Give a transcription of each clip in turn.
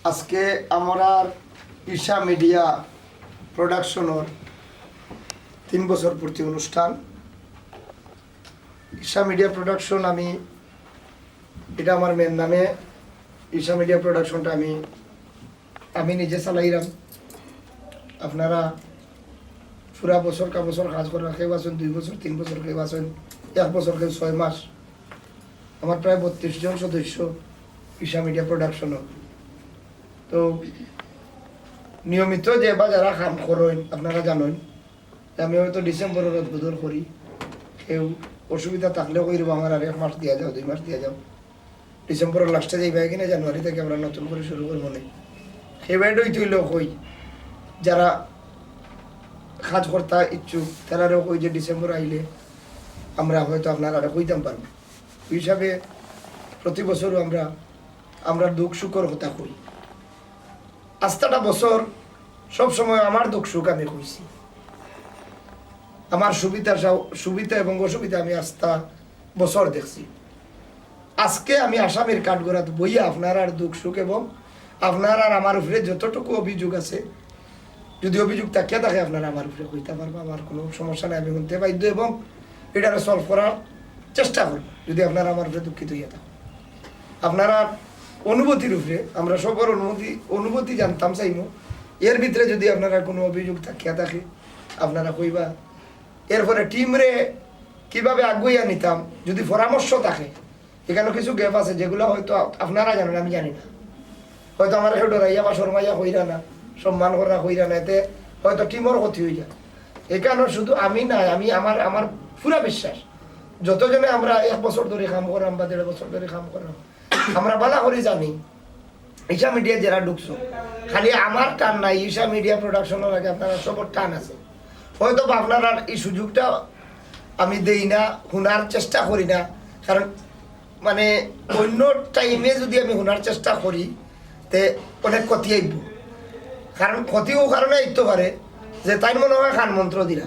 আজকে আমরা ঈশা মিডিয়া প্রোডাকশনের 3 বছর পূর্তি অনুষ্ঠান। ঈশা মিডিয়া প্রোডাকশন এটা আমার মেন নামে। ঈশা মিডিয়া প্রোডাকশনটা আমি নিজে চালাইলাম। আপনারা পুরা বছর কা বছর কাজ করে কেউ আছেন 2 বছর 3 বছর, কেউ আছেন 1 বছর, কেউ 6 মাস। আমার প্রায় 32 জন সদস্য ঈশা মিডিয়া প্রোডাকশনের। তো নিয়মিত যে বা যারা কাম করেন আপনারা জানেন, আমি হয়তো ডিসেম্বরের উদ্বোধন করি। কেউ অসুবিধা থাকলেও কইরব আমার আর 1 মাস দিয়া যাও, 2 মাস দিয়া যাও। ডিসেম্বরের লাস্টে যাইবা কিনা জানুয়ারি থেকে আমরা নতুন করে শুরু করব মনে। সেই বাইরেই তুইলেও কই যারা কাজ করতে ইচ্ছুক তারাও কই যে ডিসেম্বর আইলে আমরা হয়তো আপনারা কইতাম পারবো। ওই হিসাবে প্রতি বছরও আমরা দুঃখ সুখর কথা কই। আস্থাটা বছর সব সময় আমার দুঃখ সুখ আমি কইছি, আমার সুবিধা এবং অসুবিধা আমি আস্থা বছর দেখছি। আজকে আমি আসামের কাঠগড়াত বইয়া আপনার আর দুঃখ সুখ এবং আপনার আর আমার উপরে যতটুকু অভিযোগ আছে, যদি অভিযোগ থাকিয়া থাকে আপনারা আমার উপরে কইতে পারবো। আমার কোনো সমস্যা নেই, আমি শুনতে বাধ্য এবং এটা সলভ করার চেষ্টা করব যদি আপনারা আমার উপরে দুঃখিত হইয়া থাকেন। আপনারা অনুভূতির উপরে আমরা সবার অনুভূতি জানতাম চাইব। এর ভিতরে যদি আপনারা কোনো অভিযোগ থাকিয়া থাকে আপনারা কইবা। এরপরে টিমরে কিভাবে আগুইয়া নিতাম যদি পরামর্শ থাকে, এখানে কিছু গ্যাপ আছে যেগুলো হয়তো আপনারা জানেন আমি জানি না। হয়তো আমার একটু ডরাইয়া বা শর্মাইয়া কইরা না, সম্মান করা কইরা না, এতে হয়তো টিমর ক্ষতি হয়ে যায়। এই কারণে শুধু আমি নাই, আমি আমার পুরা বিশ্বাস যতজনে আমরা 1 বছর ধরে কাম করাম বা 1.5 বছর ধরে কাম করাম, আমরা বালা করে জানি ঈশা মিডিয়া যারা ঢুকছো খালি আমার টান নাই, ঈশা মিডিয়া প্রোডাকশনের আগে আপনারা সবর টান আছে। হয়তো বা আপনারা এই সুযোগটা আমি দেই না, শোনার চেষ্টা করি না। কারণ মানে অন্য টাইমে যদি আমি শোনার চেষ্টা করি তে অনেক ক্ষতি আইব। কারণ ক্ষতিও কারণে আইতে পারে যে তাই মনে হয় খান মন্ত্র দিলা।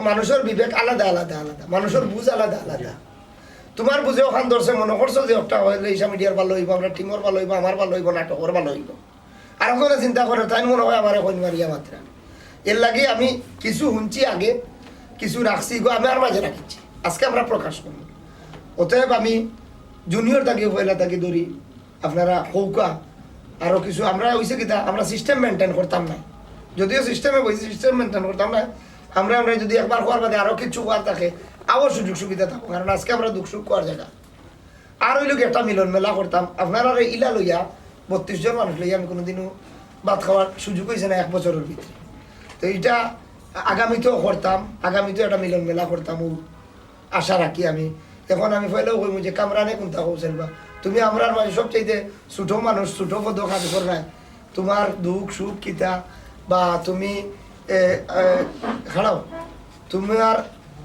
মানুষের বিবেক আলাদা আলাদা আলাদা, মানুষের বুঝ আলাদা আলাদা। তোমার বুঝে ওখান ধরছে মনে করছো যে একটা হইলে ঈশা মিডিয়ার ভালো হইব, আমরা টিমর ভালো হইব, আমার ভালো হইব, নাটকের ভালো হইব। আর ওখানে চিন্তা করে তাই মনে হয় আমার এখন মারিয়া মাত্রা। এর লাগে আমি কিছু শুনছি আগে, কিছু রাখছি গো আমি আর মাঝে রাখিছি, আজকে আমরা প্রকাশ করব। অতএব আমি জুনিয়র থাকি পয়লা থাকি ধরি আপনারা হৌকা আরও কিছু আমরা হয়েছে কিতা আমরা সিস্টেম মেনটেন করতাম না। যদিও সিস্টেমে বলছি সিস্টেম মেনটেন করতাম না। আমরা যদি একবার হওয়ার বাদে আরও কিছু হওয়ার থাকে আরও সুযোগ সুবিধা থাকবো। কারণ আজকে আমরা দুঃখ সুখ হওয়ার জায়গা। আর ওই লোক একটা মিলন মেলা করতাম আপনারা ইলা লইয়া 32 জন মানুষ লইয়া আমি কোনোদিনও ভাত খাওয়ার সুযোগ হয়েছে না 1 বছরের ভিতরে। তো এইটা আগামীতেও করতাম, আগামীতেও একটা মিলন মেলা করতাম ও আশা রাখি আমি। এখন আমি পয়লাও কইব যে কামরানে কোনটা কৌশল বা তুমি আমরা মাঝে সবচাইতে ছোটো মানুষ, ছোটো পদ কাজ কর নাই। তোমার দুঃখ সুখ কিতা বা তুমি খাড়াও তোমার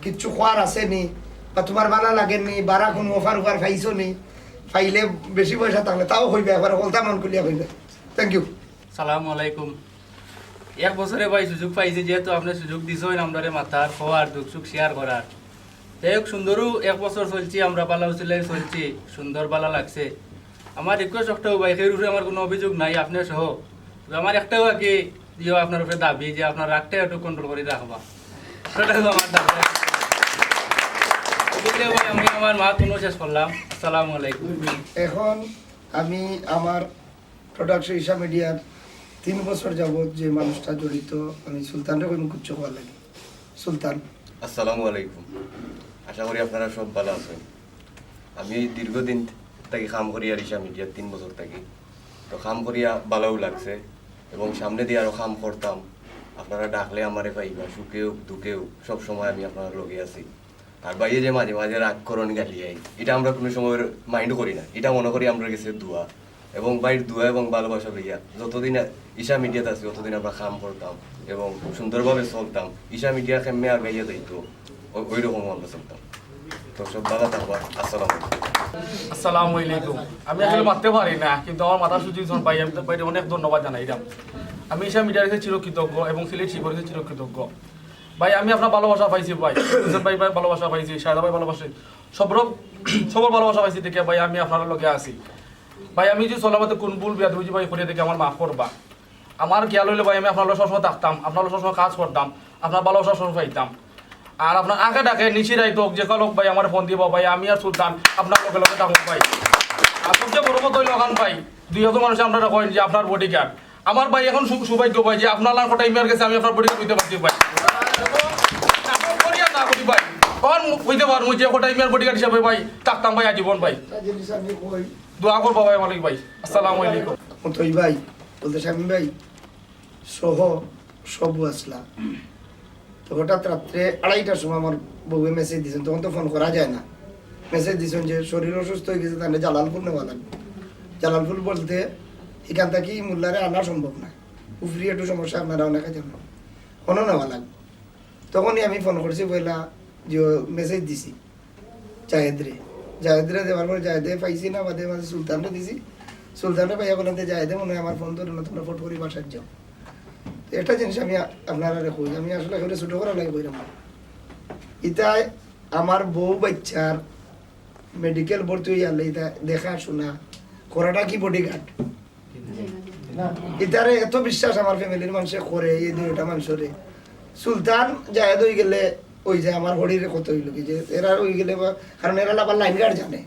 কিচ্ছু খোয়ার আছে নি বা তোমার বালা লাগেননি, বারা কোনো অফার উফার পাইছো নি, পাইলে বেশি পয়সা থাকলে তাও হইবে, একবার হলতা মন করিয়া হইবে। Thank you. সালামু আলাইকুম। 1 বছরে ভাই সুযোগ পাইছি, যেহেতু আপনি সুযোগ দিছেন আমরা মাথার খাওয়ার দুঃখ সুখ শেয়ার করার। যাই হোক সুন্দরও 1 বছর চলছি, আমরা পালা উচিলাই চলছি, সুন্দর পালা লাগছে। আমার রিকোয়েস্ট একটাও ভাই সেই উপরে আমার কোনো অভিযোগ নাই আপনার সহ। আমার একটাও আর কি দিও আপনার উপরে দাবি যে আপনার রাগটা একটু কন্ট্রোল করে রাখবা, সেটাই আমার দাবি। আমি আমার মা কোনো শেষ করলাম। আসসালামু আলাইকুম। এখন আমি আমার প্রোডাকশন ঈশা মিডিয়ার 3 বছর যাবত যে মানুষটা জড়িত, আমি সুলতানরে কইম কুচ্ছ হওয়ার লাগে। সুলতান আসসালামু আলাইকুম। আশা করি আপনারা সব ভালো আছেন। আমি দীর্ঘদিন থেকে কাম করি আর ঈশা মিডিয়ার 3 বছর থাকি। তো কাম করিয়া ভালোও লাগছে এবং সামনে দিয়ে আরও কাম করতাম। আপনারা ডাকলে আমারে পাইবা, সুখেও দুঃখেও সব সময় আমি আপনার লগে আছি। আর বাইরে যে মাঝে মাঝে রাগ করণ গালিয়াই, এটা আমরা কোনো সময় মাইন্ড করি না। এটা মনে করি আমরা গেছে দোয়া এবং বাইর দোয়া এবং ভালোবাসা লইয়া যতদিন ঈশা মিডিয়াতে আছি ততদিন আমরা কাম করতাম এবং খুব সুন্দরভাবে চলতাম। ঈশা মিডিয়া কেমনে আগাইয়া যাইতো ওই রকম আমরা চলতাম। তো সব ভালো থাকবা। আসসালামু আলাইকুম। আমি আসলে মারতে পারি না, কিন্তু আমার মাথার সুযোগ যখন পাই আমি তো বাইরে অনেক ধন্যবাদ জানাই। আমি ঈশা মিডিয়ার কাছে চিরকৃতজ্ঞ এবং সিলেট শিবর কাছে চিরকৃতজ্ঞ। ভাই আমি আপনার ভালোবাসা পাইছি, ভাই ভাই ভালোবাসা পাইছি, শায়দা ভাই ভালোবাসি, সবর ভালোবাসা পাইছি থেকে ভাই আমি আপনার লগে আছি। ভাই আমি যে চলামতে কোন ভুল বিয়া দুই ভাই করিয়া দেখে আমার মাফ করবা। আমার খেয়াল হইলে ভাই আমি আপনার সবসময় থাকতাম, আপনার সবসময় কাজ করতাম, আপনার ভালোবাসা সবসময় পাইতাম। আর আপনার আঁকে ডাকে নিশিরাই তো যে কালক ভাই আমার ফোন দিব ভাই, আমি আর সুলতান আপনার লোকে লোকে থাকুক ভাই। আর সবচেয়ে বড় কথা হইল ওখান ভাই 200 মানুষ আপনারা কয়েন যে আপনার বডি গার্ড। আমার ভাই এখন সৌভাগ্য ভাই যে আপনার কথা ইমেল গেছে, আমি আপনার বডি গার্ড হইতে পারছি ভাই। না করি ভাই কখন হইতে পারবো যে কোটা ইমেল বডি গার্ড হিসাবে ভাই থাকতাম ভাই আজীবন ভাই। জিনিস আমি কই দোয়া করবো ভাই মালিক ভাই। আসসালামু আলাইকুম। অতই ভাই বলতে স্বামী ভাই সহ সবু আসলা। তো হঠাৎ রাত্রে 2:30টার সময় আমার বউয়ে মেসেজ দিয়েছেন, তখন তো ফোন করা যায় না। মেসেজ দিয়েছেন যে শরীর অসুস্থ হয়ে গেছে, তাহলে জালালপুর নেওয়া লাগবে। জালালপুর বলতে এখান থেকে মোল্লারে আনা সম্ভব না, উফরি একটু সমস্যা, আপনারা অনেকে জানেন, ফোনও নেওয়া লাগবে। তখনই আমি ফোন করছি বইলা যে মেসেজ দিছি জাহেদরে দেওয়ার পরে জাহেদে পাইছি না, বাদে মাঝে সুলতানরে দিছি। সুলতানরে পাইয়া বলেন যে জাহেদে মনে হয় আমার ফোন ধরে না, তোমরা ফটো করি বাসার যাও। তো একটা জিনিস আমি আপনারা কই, আমি আসলে এখানে ছোটো করা লাগে বইলাম ইতায় আমার বউ বাচ্চার মেডিকেল ভর্তি হয়ে গেলে এটা দেখাশোনা করাটা কি বডিগার্ড। ইতারে এত বিশ্বাস আমার ফ্যামিলির মানুষে করে, এই দুইটা মানুষরে। সুলতান জাহেদ হয়ে গেলে ওই যে আমার হরিরে কত হইল কি যে এরা হয়ে গেলে, কারণ এরা আবার লাইন গার্ড জানে,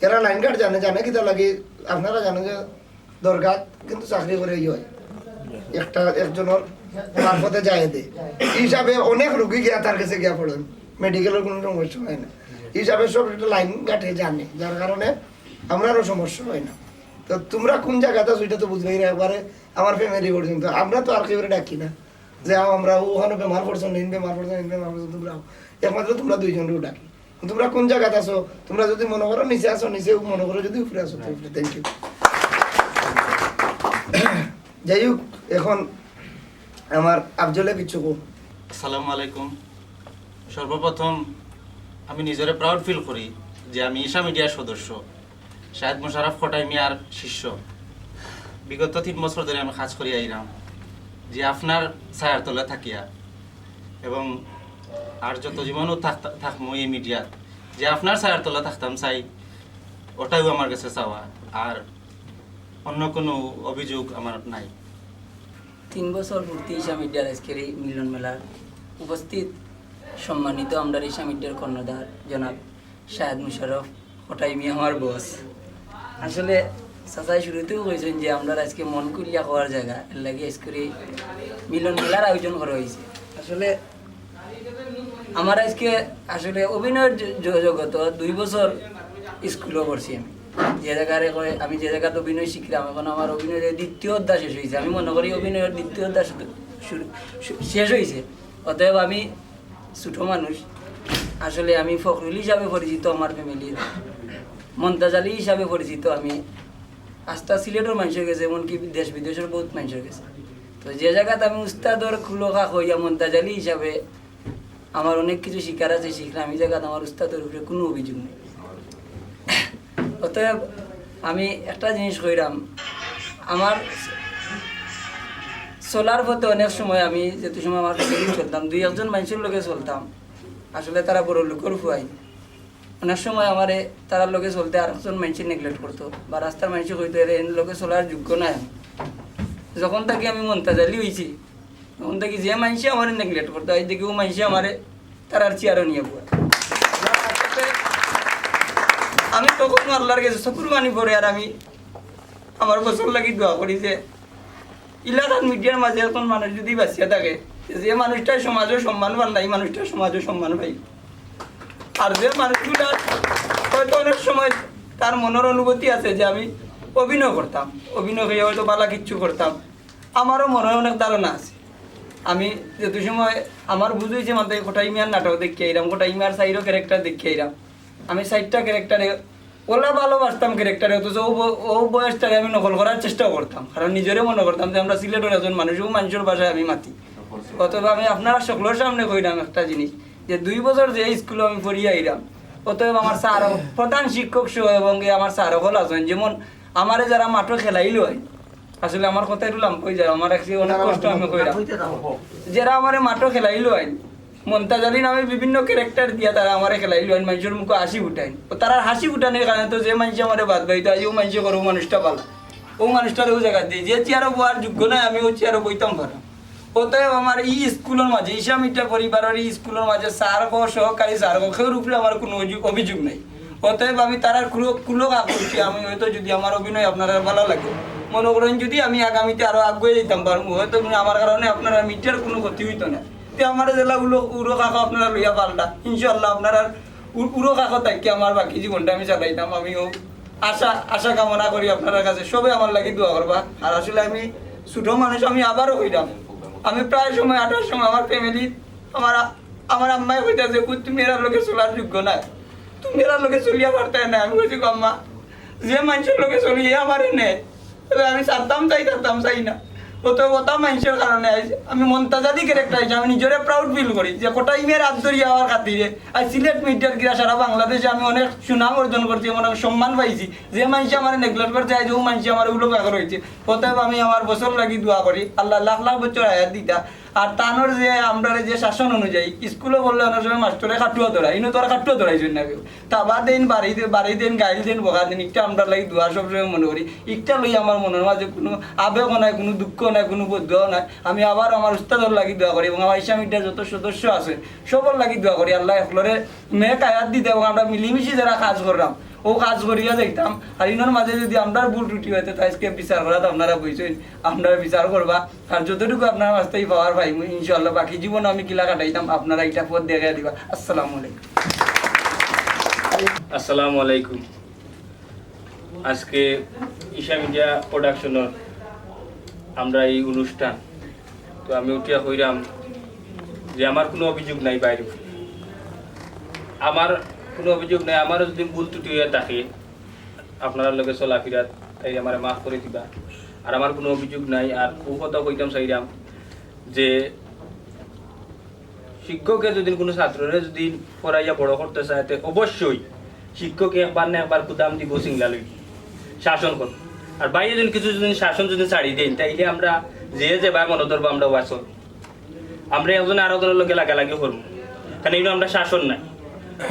এরা লাইন গার্ড জানে কি তা লাগে আপনারা জানেন যে দরকার কিন্তু চাকরি করে হয় একজনের মারফতে জাহেদে হিসাবে অনেক রুগী গিয়া তার কাছে গিয়া পড়েন, মেডিকেলের কোনো সমস্যা হয় না হিসাবে, সব একটা লাইন গার্ডে জানে, যার কারণে আমরারও সমস্যা হয় না। তো তোমরা কোন জায়গাতে আছো এটা তো বুঝবেই না একবারে আমার ফ্যামিলি পর্যন্ত। আমরা তো আর কেউ ডাকি না যে আমরা ওখানে বেমার পড়ছো, বেমার পড়ছো, তোমরা একমাত্র তোমরা দুইজনেও ডাকি। তোমরা কোন জায়গাতে আছো, তোমরা যদি মনে করো নিচে আসো নিচে, মনে করো যদি উপরে আসো তো উপরে। Thank you. যাই হোক, এখন আমার আফজলে কিছু কো। আসসালামু আলাইকুম। সর্বপ্রথম আমি নিজেরে প্রাউড ফিল করি যে আমি ঈশা মিডিয়ার সদস্য, শাহেদ মোশাররফ খোটাই মিয়ার শিষ্য। বিগত 3 বছর ধরে আমি কাজ করি আইলাম যে আপনার ছায়ার তলে থাকিয়া, এবং আর যত জীবনও থাকবো এই মিডিয়াত যে আপনার ছায়ার তলে থাকতাম চাই, ওটাও আমার কাছে চাওয়া, আর অন্য কোনো অভিযোগ আমার নাই। 3 বছর পূর্তি ঈশা মিডিয়ার আজকের এই মিলন মেলার উপস্থিত সম্মানিত আমরা ঈশা মিডিয়ার কর্ণধার জনাব শাহেদ মোশাররফ খোটাই মিয়া আমার বস। আসলে চাচাই শুরুতেও কইছেন যে আমরা আজকে মন করিয়া হওয়ার জায়গা, এর লাগে আজকের এই মিলন মেলার আয়োজন করা হয়েছে। আসলে আমার আজকে আসলে অভিনয়ের জগত 2 বছর স্কুলও পড়ছি আমি, যে জায়গায় আমি যে জায়গাতে অভিনয় শিখলাম, এখন আমার অভিনয়ের 2য় অধ্যায় শেষ হয়েছে। আমি মনে করি অভিনয়ের 2য় অধ্যায় শেষ হয়েছে। অতএব আমি ছোটো মানুষ, আসলে আমি ফখরুল হিসাবে পরিচিত, আমার ফ্যামিলির মমতাজ আলী হিসাবে পরিচিত। আমি আস্থা সিলেটের মানুষের গেছে, এমনকি দেশ বিদেশের বহুত মানুষের গেছে। তো যে জায়গাতে আমি উস্তাদর খুলোখা হইয়া মমতাজ আলী হিসাবে আমার অনেক কিছু শিকার আছে, শিখলাম। এই জায়গাতে আমার উস্তাদের উপরে কোনো অভিযোগ নেই। অতএব আমি একটা জিনিস কইরাম, আমার চলার পথে অনেক সময় আমি যেহেতু সময় আমার চলতাম, 2-1 মানুষের লোকে চলতাম, আসলে তারা বড় লোকের ফুয়াই। অনেক সময় আমারে তারার লোকে চলতে আর একজন মানুষের নেগলেক্ট করতো, বা রাস্তার মানুষ হইতো এর লোকে চলার যোগ্য নাই। যখন থেকে আমি মমতাজ আলী হয়েছি, তখন থেকে যে মানুষে আমার নেগলেক্ট করতো, আজ দেখি ও মানুষে আমারে তারার চেয়ারও নিয়ে পড়ে। আমি তখন আল্লাহর কাছে চকুর পানি পড়ে, আর আমি আমার বছর লাগি দোয়া করি যে ইলাকার মিডিয়ার মাঝে এখন মানুষ যদি বাঁচিয়া থাকে, যে মানুষটার সমাজও সম্মান পান না, এই মানুষটার সমাজও সম্মান পাই। আর যে মানুষগুলো হয়তো অনেক সময় তার মনের অনুভূতি আছে যে আমি অভিনয় করতাম, অভিনয় হয়ে হয়তো বালা কিচ্ছু করতাম, আমারও মনে অনেক ধারণা আছে। আমি যেহেতু সময় আমার বুঝেছি মাথায় কোটাই মিয়ার নাটক দেখিয়ে আইরাম, কোটাই মিয়ার সাইডও ক্যারেক্টার দেখিয়ে আইরাম। আমি 4টা ক্যারেক্টারে ওলা ভালোবাসতাম ক্যারেক্টারে, অথচ ও বয়সটাকে আমি নকল করার চেষ্টাও করতাম, কারণ নিজেরও মনে করতাম যে আমরা সিলেটের একজন মানুষ, ও মানুষের ভাষায় আমি মাতি। অতএব আমি আপনারা সকলের সামনে কইলাম একটা জিনিস, যে 2 বছর যে স্কুলে আমি পড়িয়া আইলাম, অতএব আমার স্যার প্রধান শিক্ষক সহ এবং আমার স্যার হল আছেন, যেমন আমারে যারা মাঠে খেলাইল হয়, আসলে আমার কথা এরুলাম কই যায়, আমার অনেক কষ্ট আমি কইলাম, যারা আমার মাঠে খেলাইল হয় মন্তাজারি নামে বিভিন্ন ক্যারেক্টার দিয়া তারা আমার খেলাইল মানুষের মুখে হাসি উঠাইন ও তারা হাসি উঠানোর কারণে তো যে মানুষ আমার বাদ পাইতো আজ ও মানুষ করো মানুষটা পালা ও মানুষটার ও জায়গা দিই যে চেয়ারও বয়ার যোগ্য নয় আমি ও চেয়ারও বইতাম পারা অতএব আমার এই স্কুলের মাঝে ইসলামিটা পরিবারের এই স্কুলের মাঝে স্যার গো সহকারী স্যার গো কেউর উপরে আমার কোনো অভিযোগ নেই অতএব আমি তারার কুলো করছি আমি হয়তো যদি আমার অভিনয় আপনারা ভালো লাগে মনে করেন যদি আমি আগামীতে আরো আগুয়ে যেতাম পারবো হয়তো আমার কারণে আপনারা মিটার কোনো ক্ষতি হইতো না তে আমার জেলা উড়ো কাকা আপনারা লইয়া পাল্টা ইনশাল্লাহ আপনারা উড়ো কাকা থাকি আমার বাকি জীবনটা আমি চালাইতাম আমিও আশা কামনা করি আপনার কাছে সবে আমার লাগি দোয়া করবা আর আসলে আমি ছোট মানুষ আমি আবারও হইলাম আমি প্রায় সময় 8টার সময় আমার ফ্যামিলি আমার আম্মাই হইতাছে তুমি এরা লোকে চলার যোগ্য না তুমি এরা লোকে চলিয়া পারতে না আমি বলছি আম্মা যে মানুষের লোকে চলিয়ে আমারে নেয় তবে আমি চাইতাম চাই না অত কথা মানুষের কারণে আমি মন্তাজাদি ক্যারেক্টার হিসেবে আমি নিজেরে প্রাউড ফিল করি যে কোটা ইমের হাত ধরিয়া হওয়ার খাতিরে আর সিলেট মিডিয়ার কিরা সারা বাংলাদেশে আমি অনেক সুনাম অর্জন করছি অনেক সম্মান পাইছি যে মানুষ আমার নেগলেক্ট করতে যে মানুষ আমার উল্লেখ রয়েছে অতএব আমি আমার বছর লাগি দোয়া করি আল্লাহ লাখ লাখ বছর আয়াত দিতা আর তানোর যে আমরা যে শাসন অনুযায়ী স্কুলে বললে অনেক সময় মাস্টরে খাটুয়া ধরাই ইনো তো আর খাটুয়া ধরাইছেন না কেউ তাবা দিন বাড়ি দিন গাইল দিন বকা দিন একটা আমরা লাগি দোয়া সবসময় মনে করি একটা লই আমার মনের মাঝে কোনো আবেগও নাই কোনো দুঃখ নাই কোনো বোধও নাই আমি আবার আমার উস্তাদর লাগি দোয়া করি এবং আমার ইসলামিটার যত সদস্য আছে সবর লাগি দোয়া করি আল্লাহ একলরে মেঘ আয়াত দিতে এবং আমরা মিলিমিশি যারা কাজ করলাম ও কাজ করিয়া যাইতাম আর ইনোর মাঝে যদি আপনার ভুল ত্রুটি হইতে তো আজকে বিচার করা তো আপনারা বইছেন আপনারা বিচার করবা আর যতটুকু আপনার মাঝতেই পাওয়ার ভাই ইনশাল্লাহ বাকি জীবন আমি কিলা কাটাইতাম আপনারা এটা পথ দেখা দিবা আসসালামু আলাইকুম। আসসালামু আলাইকুম। আজকে ঈশা মিডিয়া প্রোডাকশনের আমরা এই অনুষ্ঠান তো আমি উঠিয়া হইলাম যে আমার কোনো অভিযোগ নাই বাইরে আমার কোনো অভিযোগ নাই আমারও যদি ভুল ত্রুটি হয়ে থাকে আপনারা লগে চলাফেরা তাই আমার মাফ করে দিবা আর আমার কোনো অভিযোগ নাই আর ও কথা কইতাম চাইলাম যে শিক্ষকে যদি কোনো ছাত্ররে যদি পড়াইয়া বড় করতে চায় তো অবশ্যই শিক্ষকে একবার না একবার কুদাম দিব সিংলা লই শাসন করব আর বাইরে যদি কিছু যদি শাসন যদি ছাড়ি দেন তাইলে আমরা যে ভাই মনে ধরবো আমরা ওয়াসন আমরা একজন আরো ধরার লোকে লাগালাগি করবো কারণ এইগুলো আমরা শাসন নাই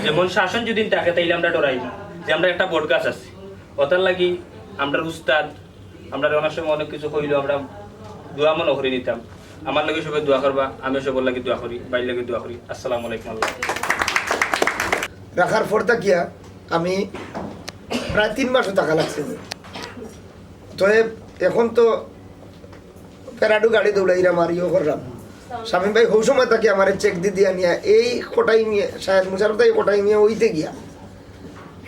যেমন শাসন যদি থাকে তাইলে আমরা ডরাই না যে আমরা একটা পডকাস্ট আছি ওটার লাগি আমরা উস্তাদ আমরা অনেক সময় অনেক কিছু কইলেও আমরা দোয়া মনে করে নিতাম আমার লাগে সবাই দোয়া করবা আমি সবার লাগে দোয়া করি বাইর লাগে দোয়া করি আসসালামু আলাইকুম আল্লাহ রাখার পর তাকিয়া আমি প্রায় 3 মাসও টাকা লাগছে তো এখন তো প্যারাডু গাড়ি দৌড়াইরা মারিও করলাম শামীম ভাই হৌ সময় তাকে আমার চেক দিয়া নিয়ে এই কোটাই নিয়ে শাহেদ মুশারফ তাই কোটাই নিয়ে ওইতে গিয়া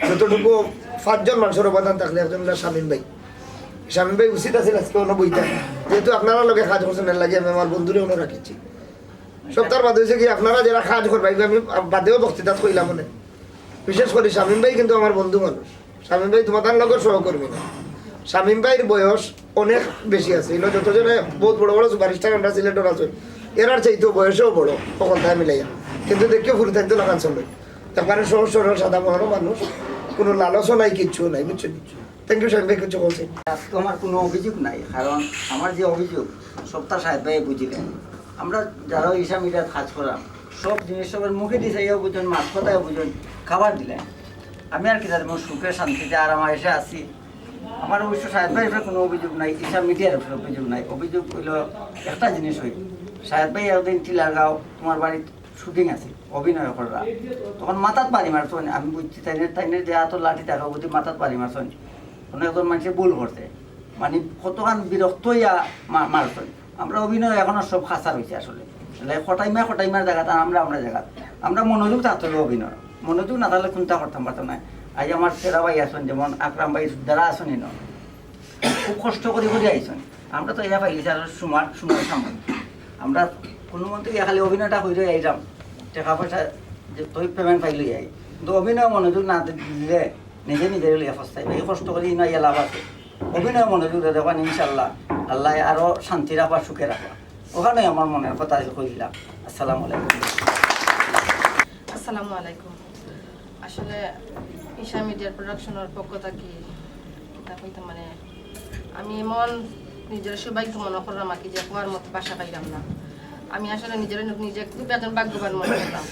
যতটুকু 5 জন মানুষের অবদান থাকলে একজন শামীম ভাই উচিত আছে আজকে অন্য বইটা যেহেতু আপনারা লোকে কাজ করছেন লাগে আমি আমার বন্ধুরে অন্য রাখিছি সপ্তাহের বাদ হয়েছে কি আপনারা যারা কাজ করবাই আমি বাদেও বক্তৃতা কইলাম মনে বিশেষ করে শামীম ভাই কিন্তু আমার বন্ধু মানুষ শামীম ভাই তোমাদের লগের সহকর্মী না শামীম ভাইয়ের বয়স অনেক বেশি আছে এগুলো যতজনে বহুত বড় বড় সুপারস্টার আমরা সিলেটের আছেন এরার চাইতেও বয়সেও বড় তখন তাই মিলাইয়া কিন্তু দেখিও ফুরি থাকতে লাগান চলবে একবারে সহজ সরল সাদা মহর মানুষ কোনো লালসও নাই কিচ্ছু নাই বুঝছো থ্যাংক ইউ শামীম ভাই কিছু বলছেন আজকে আমার কোনো অভিযোগ নাই কারণ আমার যে অভিযোগ সবটা সাহেব ভাই বুঝিলেন আমরা যারা ঈশা মিডিয়াত কাজ করাম সব জিনিস সবের মুখে দিছাইও বুঝুন মাছ কথাও বুঝুন খাবার দিলেন আমি আর কি জানি আমার সুখে শান্তিতে আর আমার এসে আসি আমার অবশ্য সাহেব ভাই কোনো অভিযোগ নাই ঈশা মিডিয়ার অভিযোগ নাই অভিযোগ হইল একটা জিনিস হইল সাহেব ভাই একদিন টিলারগাঁও তোমার বাড়ির শুটিং আছে অভিনয় করা তখন মাথাত পারি মারছেন আমি বুঝছি তাইনের যে এত লাঠি দেখা বুঝি মাথাত পারি মারছেন কোনো একজন মানুষে ভুল করছে মানে কতখান বিরক্ত হইয়া মারছেন আমরা অভিনয় এখনো সব খাসা রয়েছে আসলে খটাইমার জায়গাতে আমরা জায়গা আমরা মনোযোগ থাকতে হবে অভিনয় মনোযোগ না থাকলে চিন্তা করতাম পারতাম না আজ আমার সেরা ভাই আসেন যেমন আকরাম ভাই যারা আসেনি ন খুব কষ্ট করে আইসেন আমরা তো এরা পাইছি আর সময় সামনে আমরা কোনো মন্ত্রী খালি অভিনয়টা হয়ে আইলাম টাকা পয়সা যে তুই পেমেন্ট পাইলি যাই কিন্তু অভিনয় মনোযোগ না দিলে নিজের লিয়া ফস্তাই এই কষ্ট করে ইনা ইয়া লাভ আছে অভিনয় মনোযোগ দেখবেন ইনশাল্লাহ আল্লাহ আরও শান্তি রাখবা সুখে রাখবা ওখানে আমার মনের কথা কইলাম আসসালামু আলাইকুম। আসসালামু আলাইকুম। আসলে ঈশা মিডিয়ার প্রোডাকশনের পক্ষ থেকে এটা কইতে মানে আমি এমন নিজের সৌভাগ্য মনে করলাম আর কি যে কোয়ার মতো বাসা পাইলাম না আমি আসলে নিজে খুব একজন ভাগ্যবান মনে করতাম।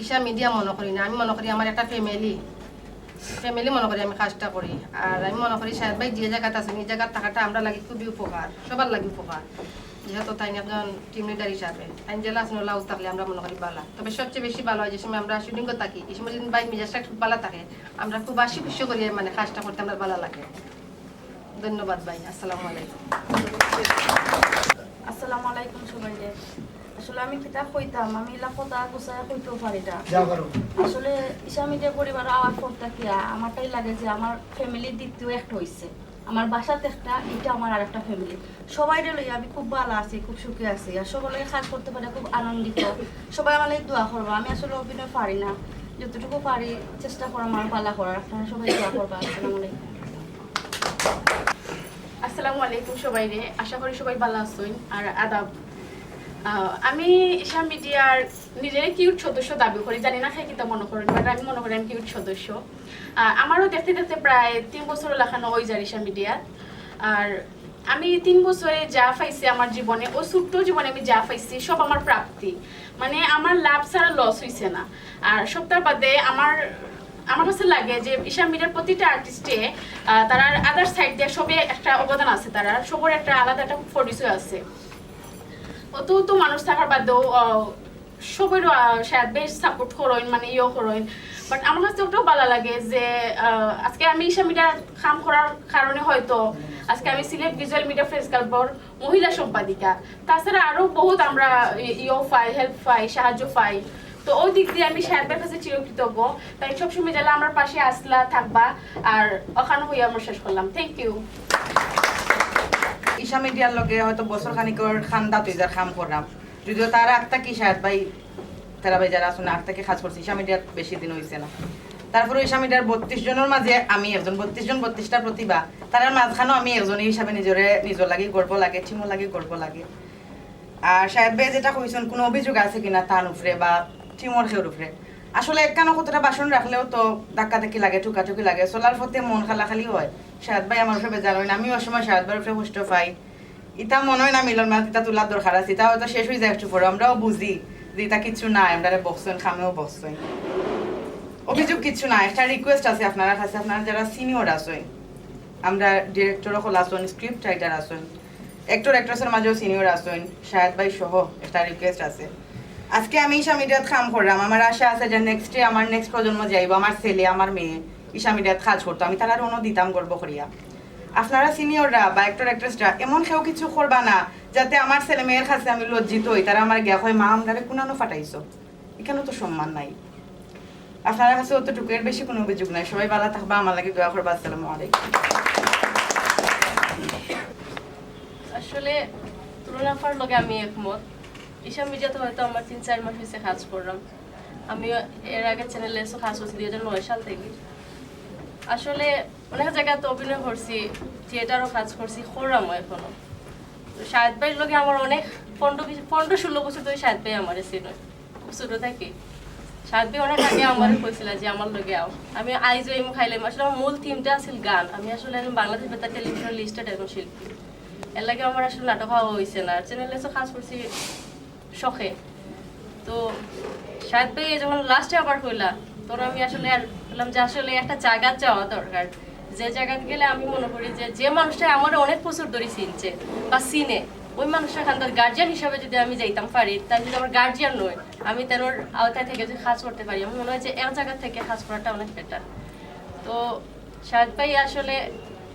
ঈশা মিডিয়া মনে করি না, আমি মনে করি আমার একটা ফ্যামিলি মনে করি আমি কাজটা করি। আর আমি মনে করি শাহেদ ভাই যে জায়গাতে আছেন এই জায়গার থাকাটা আমরা লাগি খুবই উপকার, সবার লাগি উপকার। যেহেতু তাই একজন টিম লিডার হিসাবে আইন জেলা আসলে লাউজ থাকলে আমরা মনে করি বালা। তবে সবচেয়ে বেশি ভালো হয় যে সময় আমরা শুটিং করে থাকি, এই সময় যদি ভাই মেজাজটা খুব ভালো থাকে আমরা খুব আশি খুশি করি, মানে কাজটা করতে আমরা ভালো লাগে। ধন্যবাদ ভাই, আসসালামু আলাইকুম। আসসালামু আলাইকুম সবাইকে। আসলে আমি কিতাব কইতাম, আমি এলা কথা গুছায় কইতেও পারি না। যা করো আসলে ঈশা মিডিয়া পরিবার আওয়ার পর থাকিয়া আমারটাই লাগে যে আমার ফ্যামিলির দ্বিতীয় একটা হইছে। আমার বাসাতে একটা, এটা আমার আর একটা ফ্যামিলি। সবাই লইয়া আমি খুব ভালো আছি, খুব সুখী আছি, আর সকলে কাজ করতে পারে খুব আনন্দিত। সবাই আমার লাগে দোয়া করবো। আমি আসলে অভিনয় পারি না, যতটুকু পারি চেষ্টা করো আমার ভালো করার। আপনারা সবাই দোয়া করবো। আসসালামু আলাইকুম। আসসালামু আলাইকুম সবাইরে, আশা করি সবাই ভালো আছেন। আর আদাব। আমি ঈশা মিডিয়ার নিজের কিউট সদস্য দাবি করি, জানি না খাই কিতা মনে করেন, বাট আমি মনে করি আমি কিউট সদস্য। আমারও দেখতে দেখতে প্রায় 3 বছর লেখানো হয়ে যায় ঈশা মিডিয়ার। আর আমি 3 বছরে যা পাইছি আমার জীবনে, ও ছোট্ট জীবনে আমি যা পাইছি সব আমার প্রাপ্তি। মানে আমার লাভ ছাড়া লস হয়েছে না। আর সপ্তাহ বাদে আমার কাছে লাগে যে ঈশা মিডিয়ার প্রতিটা আর্টিস্টে তারা আদার সাইড দিয়ে সবে একটা অবদান আছে, তারা সবার একটা আলাদা একটা পরিচয় আছে। অত মানুষ থাকার বাদেও সবের শায়দ বেশ সাপোর্ট করেন, মানে ইয়েও করেন। বাট আমার কাছে ওটাও ভালো লাগে যে আজকে আমি ঈশা মিডিয়া কাম করার কারণে হয়তো আজকে আমি সিলেট ভিজুয়াল মিডিয়া প্রেস ক্লাবর মহিলা সম্পাদিকা। তাছাড়া আরও বহুত আমরা ইয়েও পাই, হেল্প পাই, সাহায্য পাই। তো ওই দিক দিয়ে আমি শাহেদের কাছে চিরকৃতজ্ঞ। তাই সবসময় জেলা আমার পাশে আসলা থাকবা। আর ওখানে হইয়া আমরা শেষ করলাম। Thank you. ঈশা মিডিয়ার লগে হয়তো বছর খানিকর খান্দা তুই যার কাম করলাম, যদিও তারা একটা কি শাহেদ ভাই তারা ভাই যারা আসলে একটা কি কাজ করছে ঈশা মিডিয়ার বেশি দিন হয়েছে না। তারপরে ঈশা মিডিয়ার 32 জনের মাঝে আমি একজন, 32 জন 32টা প্রতিভা, তার মাঝখানেও আমি একজন হিসাবে নিজের লাগে গর্ব লাগে, ঠিমো লাগে গর্ব লাগে। আর শাহেদ ভাই যেটা কইছেন কোনো অভিযোগ আছে কিনা তার উপরে বা টিমর খেউর উপরে, আসলে একখানো কতটা বাসন রাখলেও তো ধাক্কা ধাক্কি লাগে, ঠুকাঠুকি লাগে, চলার পথে মন খালাখালি হয়। শাহেদ ভাই আমার উপরে বেজার হয় না, আমি ওই সময় শাহেদ ভাইয়ের উপরে কষ্ট পাই। ইটা মনে হয় না মিলন মাত ইটা তোলার দরকার আছে, ইটা হয়তো শেষ হয়ে যায় একটু পরে। আমরাও বুঝি যে এটা কিচ্ছু নাই, আমরা বকছেন খামেও বকছেন, অভিযোগ কিচ্ছু নাই। একটা রিকোয়েস্ট আছে আপনারা কাছে, আপনারা যারা সিনিয়র আছেন, আমরা ডিরেক্টরও খোলা আছেন, স্ক্রিপ্ট রাইটার আছেন, অ্যাক্টর অ্যাক্ট্রেসের মাঝেও সিনিয়র আছেন, শাহেদ ভাই সহ একটা রিকোয়েস্ট আছে। আজকে আমি ঈশা মিডিয়াত কাম করলাম, আমার আশা আছে যে নেক্সটে আমার নেক্সট প্রজন্ম যাইব, আমার ছেলে আমার মেয়ে ঈশা মিডিয়াত কাজ করতো, আমি তারা অনু দিতাম গর্ব করিয়া। আপনারা সিনিয়ররা বা অ্যাক্টর অ্যাক্ট্রেসরা এমন কেউ কিছু করবা না যাতে আমার ছেলে মেয়ের কাছে আমি লজ্জিত হই, তারা আমার গিয়া হয় মা আমরারে কোনানো ফাটাইছো, এখানেও তো সম্মান নাই। আপনার কাছে অতটুকু, এর বেশি কোনো অভিযোগ নাই। সবাই ভালো থাকবা, আমার লাগে দোয়া করবা। আসসালামু আলাইকুম। আসলে তুলনাফার লগে আমি একমত। ঈশা মিডিয়াতে হয়তো আমার 3-4 মাস হয়েছে কাজ করলাম। আমি এর আগে চ্যানেলে এসে কাজ করছি 2009 সাল থেকে। আসলে অনেক জায়গায় তো অভিনয় করছি, থিয়েটারও কাজ করছি, করলামও এখনো। তো শাহেদ ভাইয়ের লগে আমার অনেক 15-16 বছর ধরে শাহেদ ভাই আমার ছিল, খুব ছোট থাকি। শাহেদ ভাই অনেক আগে আমার কইছিল যে আমার লগে আও, আমি আইজও এম খাইলাম। আসলে আমার মূল থিমটা আছিল গান। আমি আসলে একজন বাংলাদেশ বেতার টেলিভিশন লিস্টেড একজন শিল্পী। এর লাগে আমার আসলে নাটক হওয়া হয়েছে না, চ্যানেলে এসে কাজ করছি শখে। তো শাহেদ ভাই যখন লাস্টে আবার হইলা, তখন আমি আসলে আর বললাম যে আসলে একটা জায়গা যাওয়া দরকার, যে জায়গাতে গেলে আমি মনে করি যে মানুষটা আমার অনেক বছর ধরে চিনছে বা চিনে, ওই মানুষটা এখানকার গার্জিয়ান হিসাবে যদি আমি যাইতাম পারি, তাই যদি আমার গার্জিয়ান নয়, আমি তেন আওতায় থেকে যদি কাজ করতে পারি, আমার মনে হয় যে এক জায়গা থেকে কাজ করাটা অনেক বেটার। তো শাহেদ ভাই আসলে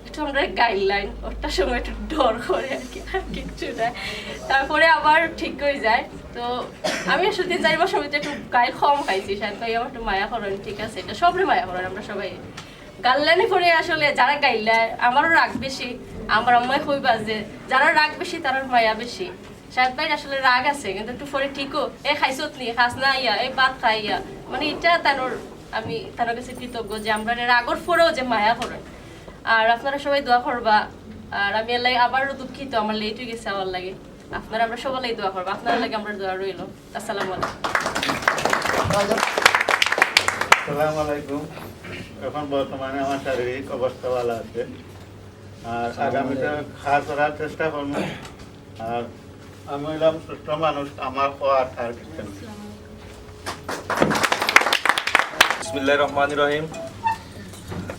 একটু আমরা গাইডলাইন, ওটা সময় একটু ডর করে আর কি, আর কিচ্ছু না। তারপরে আবার ঠিক হয়ে যায়। তো আমি আসলে 3-4 মাস সময়তে একটু গাইল কম খাইছি। শাহেদ ভাই আমার একটু মায়া করেন, ঠিক আছে, এটা সবরে মায়া করেন, আমরা সবাই গাল্লানি করে। আসলে যারা গাইলে আমারও রাগ বেশি, আমার আম্মাই কইবা যে যারা রাগ বেশি তার মায়া বেশি। শাহেদ ভাই আসলে রাগ আছে, কিন্তু একটু পরে ঠিকও এ খাইছত নি, খাস না ইয়া, এই ভাত খাইয়া, মানে এটা তানোর, আমি তার কাছে কৃতজ্ঞ যে আমরা রাগর পরেও যে মায়া করেন। আর আপনারা সবাই দোয়া করবা। আর আমি এর লাগে আবারও দুঃখিত, আমার লেট হয়ে গেছে আমার লাগে। আপনারা আমরা সবাই দোয়া করবা, আপনার লাগে আমরা দোয়া রইল। আসসালামু আলাইকুম। এখন বর্তমানে আমার শারীরিক অবস্থা ভালো আছে, আর আগামীতে কাজ করার চেষ্টা করবো। আর আমি হইলাম সুস্থ মানুষ, আমার হওয়ার আর কিছু না। বিসমিল্লাহির রহমানির রহিম।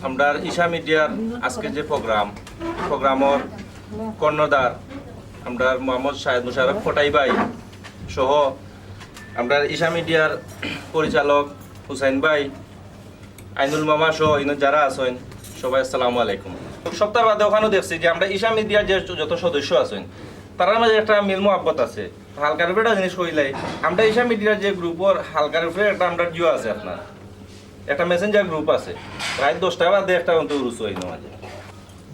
আমরা ঈশা মিডিয়ার আজকে যে প্রোগ্রামর কর্ণধার আমরা মোহাম্মদ শাহেদ মুশারফ ফটাই ভাই সহ আমরা ঈশা মিডিয়ার পরিচালক হুসাইন ভাই, আইনুল মামা সহ যারা আছেন সবাই আসসালামু আলাইকুম। সপ্তাহ বাদে ওখানেও দেখছি যে আমরা ঈশা মিডিয়ার যে যত সদস্য আছেন তার মাঝে একটা মিল মোহাব্বত আছে। হালকার উপরে একটা জিনিস কইলাই, আমরা ঈশা মিডিয়ার যে গ্রুপের হালকার উপরে একটা আমরা জিও আছে, আপনার একটা মেসেঞ্জার গ্রুপ আছে, প্রায় 10টা বাদে একটা অন্তর রুচ হয় না মাঝে।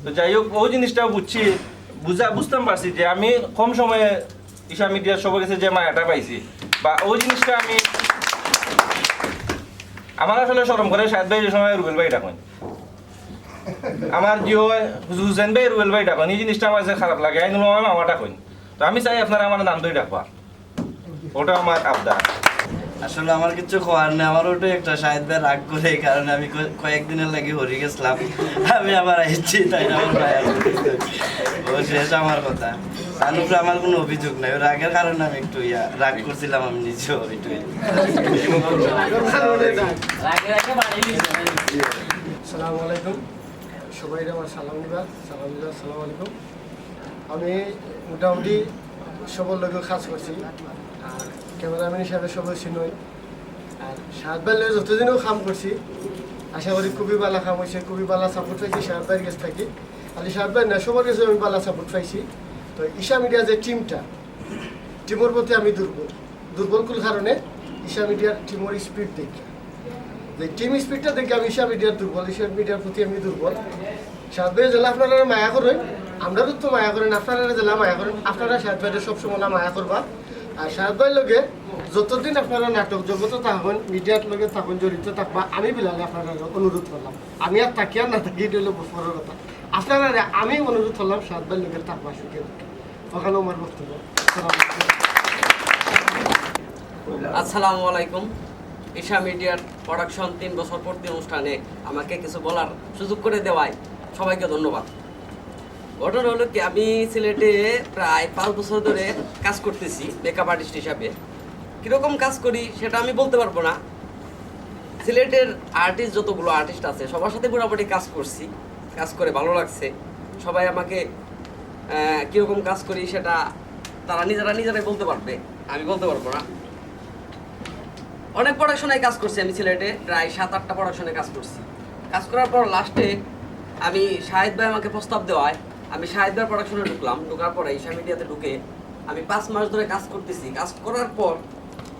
তো যাই হোক, ওই জিনিসটাও বুঝতাম পারছি যে আমি কম সময়ে ঈশা মিডিয়ার সবার কাছে যে মায়াটা পাইছি, বা ওই জিনিসটা আমার আসলে শরম করে শাহেদ ভাই যে সময় রুবেল ভাই ডাকেন, আমার জিও হুসেন ভাই রুবেল ভাই ডাকেন, এই জিনিসটা আমার কাছে খারাপ লাগে। আইনুল মামা আমার ডাকেন, তো আমি চাই আপনারা আমার নাম ধরে ডাকবা, ওটা আমার আবদার। আসলে আমার কিছু খোয়ার নেই, আমার ওটা একটা শাহেদ ভাই রাগ করে, এই কারণে আমি কয়েকদিনের লাগে হরি গেছিলাম, আমি আবার আইছি, তাই আমার ভাই ও শেষ আমার কথা। তার উপরে আমার কোনো অভিযোগ নাই, রাগের কারণে আমি একটু রাগ করছিলাম আমি নিজেও ওইটাই। আসসালামু আলাইকুম, সবাই আমার সালাম দিবা। আসসালামু আলাইকুম। আমি মোটামুটি সবার লোকেও কাজ করছি, আর ক্যামেরাম্যান হিসাবে সবাই চিনই, আর শাহেদ ভাইয়ের যতদিনও কাম করছি আশা করি খুবই ভালো কাম হয়েছে, খুবই ভালো সাপোর্ট পাইছি শাহেদ ভাইয়ের কাছ থেকে। আর শাহেদ ভাই না, সবার কাছে আমি ভালো সাপোর্ট পাইছি। তো ঈশা মিডিয়া যে টিমের প্রতি আমি দুর্বল কারণে ঈশা মিডিয়ার টিমের স্পিড দেখি, যে টিম স্পিডটা দেখে আমি ঈশা মিডিয়ার প্রতি আমি দুর্বল। শাহেদ ভাই জেলা আপনারা মায়া করেন, আমরাও তো মায়া করেন, আপনারা জেলা মায়া করেন, আপনারা শাহেদ ভাইয়ের সবসময় মায়া করবা। আর শাহেদ ভাইয়ের লগে যতদিন আপনারা নাটক জগতে থাকবেন, মিডিয়ার লগে থাকুন, জড়িত থাকবা, আমি বিলালে আপনারা অনুরোধ করলাম, আমি আর থাকি আর না থাকি, এটা হলো বড় কথা। আপনারা আমি অনুরোধ করলাম শাহেদ ভাইয়ের লগে থাকবা, সুখে ওখানে আমার বক্তব্য। আসসালামু আলাইকুম। ঈশা মিডিয়ার প্রোডাকশন 3 বছর পূর্তি অনুষ্ঠানে আমাকে কিছু বলার সুযোগ করে দেওয়ায় সবাইকে ধন্যবাদ। ঘটনা হলো কি, আমি সিলেটে প্রায় 5 বছর ধরে কাজ করতেছি মেকআপ আর্টিস্ট হিসাবে। কীরকম কাজ করি সেটা আমি বলতে পারবো না। সিলেটের আর্টিস্ট যতগুলো আর্টিস্ট আছে সবার সাথে মোটামুটি কাজ করছি, কাজ করে ভালো লাগছে। সবাই আমাকে কীরকম কাজ করি সেটা তারা নিজেরাই বলতে পারবে, আমি বলতে পারবো না। অনেক প্রোডাকশনে কাজ করছি আমি সিলেটে, প্রায় 7-8টা প্রোডাকশনে কাজ করছি। কাজ করার পর লাস্টে আমি শাহেদ ভাই আমাকে প্রস্তাব দেওয়ায় আমি শাহেদ ভাইয়ের প্রোডাকশনে ঢুকার পরে ঈশা মিডিয়াতে ঢুকে আমি 5 মাস ধরে কাজ করতেছি। কাজ করার পর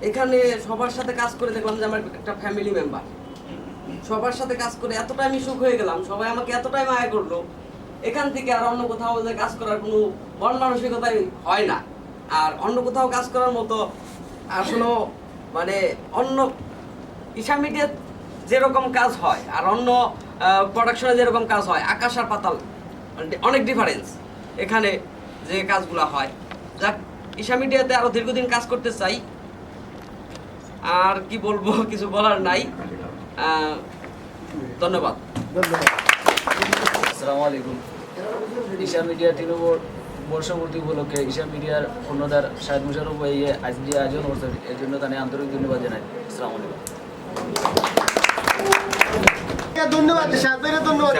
এখানে সবার সাথে কাজ করে দেখলাম যে আমার একটা ফ্যামিলি মেম্বার। সবার সাথে কাজ করে এতটাই আমি সুখ হয়ে গেলাম, সবাই আমাকে এতটাই মায়া করলো, এখান থেকে আর অন্য কোথাও যে কাজ করার কোনো মন মানসিকতাই হয় না। আর অন্য কোথাও কাজ করার মতো আসলে মানে অন্য ঈশা মিডিয়া যেরকম কাজ হয় আর অন্য প্রোডাকশনে যেরকম কাজ হয়, আকাশ আর পাতাল, অনেক ডিফারেন্স এখানে যে কাজগুলো হয়। যাক, ঈশা মিডিয়াতে আরও দীর্ঘদিন কাজ করতে চাই। আর কি বলবো, কিছু বলার নাই। ধন্যবাদ। আসসালামু আলাইকুম। ঈশা মিডিয়া 3 বর্ষপূর্তি উপলক্ষে ঈশা মিডিয়ার কর্ণধার শাহেদ মুশারফ ভাইয়ে আজকে আয়োজন করছে, এর জন্য তাকে আন্তরিক ধন্যবাদ জানাই। আসসালামু আলাইকুম। ধন্যবাদ শাহেদ ভাইয়ের, ধন্যবাদ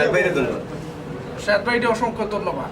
শাহেদ ভাইকে অসংখ্য ধন্যবাদ।